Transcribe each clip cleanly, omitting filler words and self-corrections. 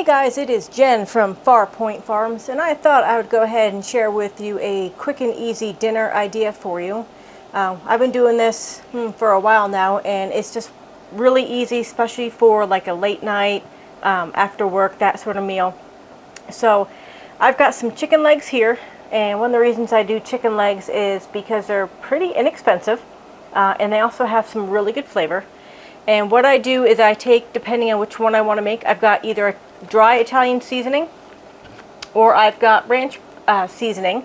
guys, it is Jen from Farpoint Farms, and I thought I would go ahead and share with you a quick and easy dinner idea for you. I've been doing this for a while now, and it's just really easy, especially for like a late night, after work, that sort of meal. So I've got some chicken legs here, and one of the reasons I do chicken legs is because they're pretty inexpensive, and they also have some really good flavor. And what I do is I take, depending on which one I want to make, I've got either a dry Italian seasoning or I've got ranch seasoning.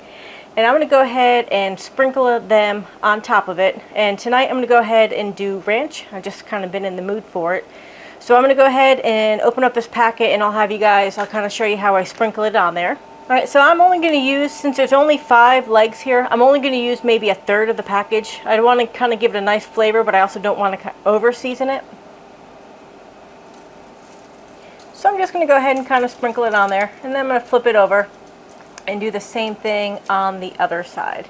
And I'm going to go ahead and sprinkle them on top of it. And tonight I'm going to go ahead and do ranch. I've just kind of been in the mood for it. So I'm going to go ahead and open up this packet, and I'll have you guys, I'll kind of show you how I sprinkle it on there. Alright, so I'm only going to use, since there's only 5 legs here, I'm only going to use maybe a third of the package. I want to kind of give it a nice flavor, but I also don't want to over season it. So I'm just going to go ahead and kind of sprinkle it on there, and then I'm going to flip it over and do the same thing on the other side.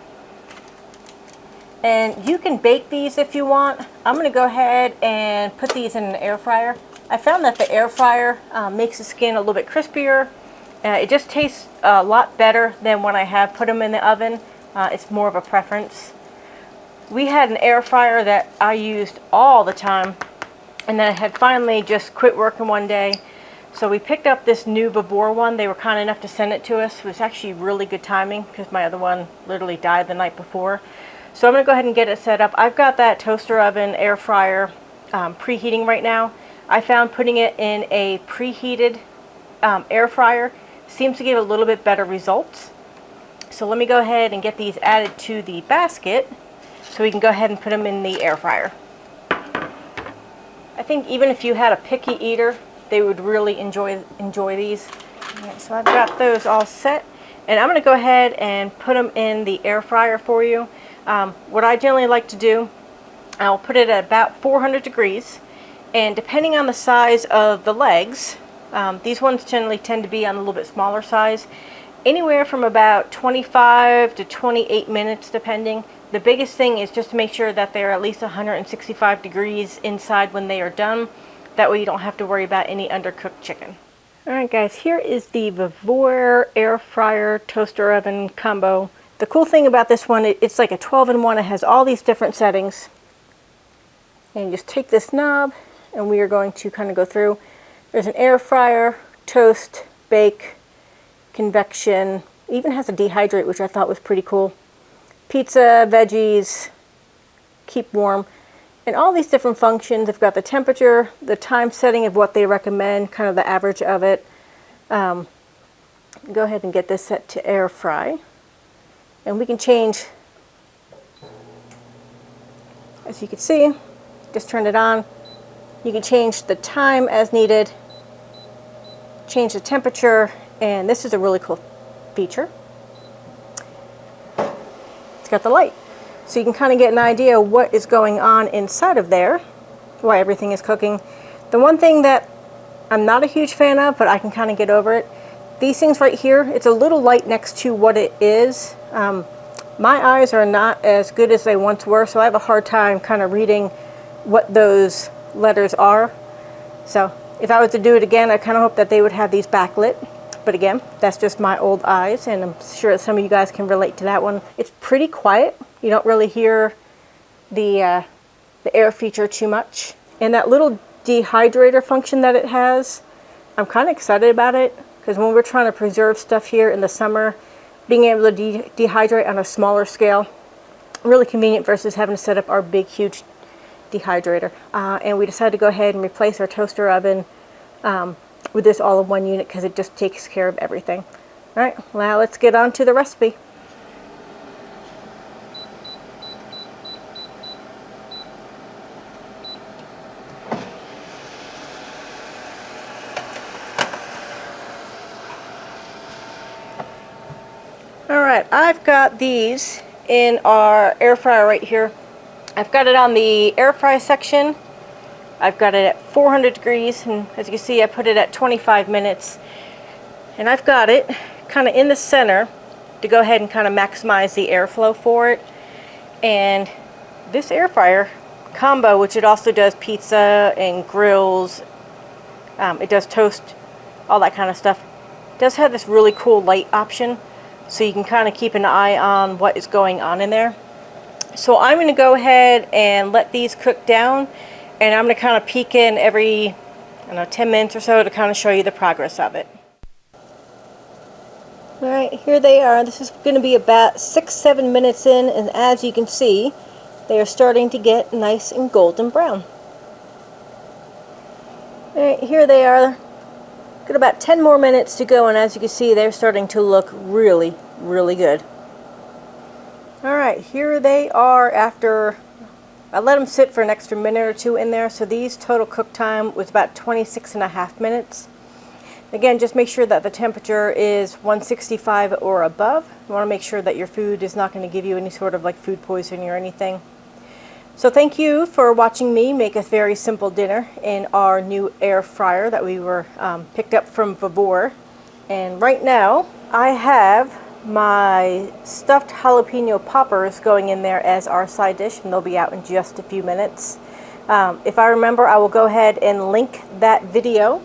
And you can bake these if you want. I'm going to go ahead and put these in an air fryer. I found that the air fryer makes the skin a little bit crispier. It just tastes a lot better than when I have put them in the oven. It's more of a preference. We had an air fryer that I used all the time, and then I had finally just quit working one day. So we picked up this new Babor one. They were kind enough to send it to us. It was actually really good timing because my other one literally died the night before. So I'm going to go ahead and get it set up. I've got that toaster oven air fryer preheating right now. I found putting it in a preheated air fryer seems to give a little bit better results. So let me go ahead and get these added to the basket so we can go ahead and put them in the air fryer. I think even if you had a picky eater, they would really enjoy these. Right, so I've got those all set, and I'm going to go ahead and put them in the air fryer for you. What I generally like to do, I'll put it at about 400 degrees, and depending on the size of the legs, these ones generally tend to be on a little bit smaller size, anywhere from about 25 to 28 minutes depending. The biggest thing is just to make sure that they're at least 165 degrees inside when they are done. That way you don't have to worry about any undercooked chicken. Alright guys, here is the Babor air fryer toaster oven combo. The cool thing about this one, it's like a 12-in-1. It has all these different settings. And you just take this knob, and we are going to kind of go through. There's an air fryer, toast, bake, convection, even has a dehydrate, which I thought was pretty cool. Pizza, veggies, keep warm, and all these different functions. They've got the temperature, the time setting of what they recommend, kind of the average of it. Go ahead and get this set to air fry, and we can change, as you can see, just turn it on. You can change the time as needed, change the temperature, and this is a really cool feature. It's got the light, so you can kind of get an idea of what is going on inside of there, why everything is cooking. The one thing that I'm not a huge fan of, but I can kind of get over it, these things right here, it's a little light next to what it is. My eyes are not as good as they once were, so I have a hard time kind of reading what those letters are. So if I was to do it again, I kind of hope that they would have these backlit. But again, that's just my old eyes, and I'm sure that some of you guys can relate to that one. It's pretty quiet. You don't really hear the air feature too much. And that little dehydrator function that it has, I'm kind of excited about it, because when we're trying to preserve stuff here in the summer, being able to dehydrate on a smaller scale, really convenient versus having to set up our big, huge dehydrator. And we decided to go ahead and replace our toaster oven with this all-in-one unit because it just takes care of everything. Alright, now let's get on to the recipe. Alright, I've got these in our air fryer right here. I've got it on the air fry section. I've got it at 400 degrees, and as you can see, I put it at 25 minutes. And I've got it kind of in the center to go ahead and kind of maximize the airflow for it. And this air fryer combo, which it also does pizza and grills, it does toast all that kind of stuff. It does have this really cool light option, so you can kind of keep an eye on what is going on in there. So I'm going to go ahead and let these cook down, and I'm going to kind of peek in every, I don't know, 10 minutes or so to kind of show you the progress of it. Alright, here they are. This is going to be about 6-7 minutes in, and as you can see, they are starting to get nice and golden brown. Alright, here they are. Got about 10 more minutes to go, and as you can see, they're starting to look really, really good. Alright, here they are after I let them sit for an extra minute or two in there. So these total cook time was about 26.5 minutes. Again, just make sure that the temperature is 165 or above. You want to make sure that your food is not going to give you any sort of like food poisoning or anything. So thank you for watching me make a very simple dinner in our new air fryer that we were picked up from Vavor. And right now I have my stuffed jalapeno poppers going in there as our side dish, and they'll be out in just a few minutes. If I remember, I will go ahead and link that video.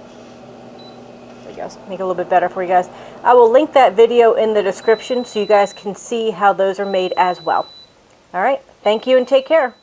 Make it a little bit better for you guys. I will link that video in the description so you guys can see how those are made as well. Alright, thank you and take care.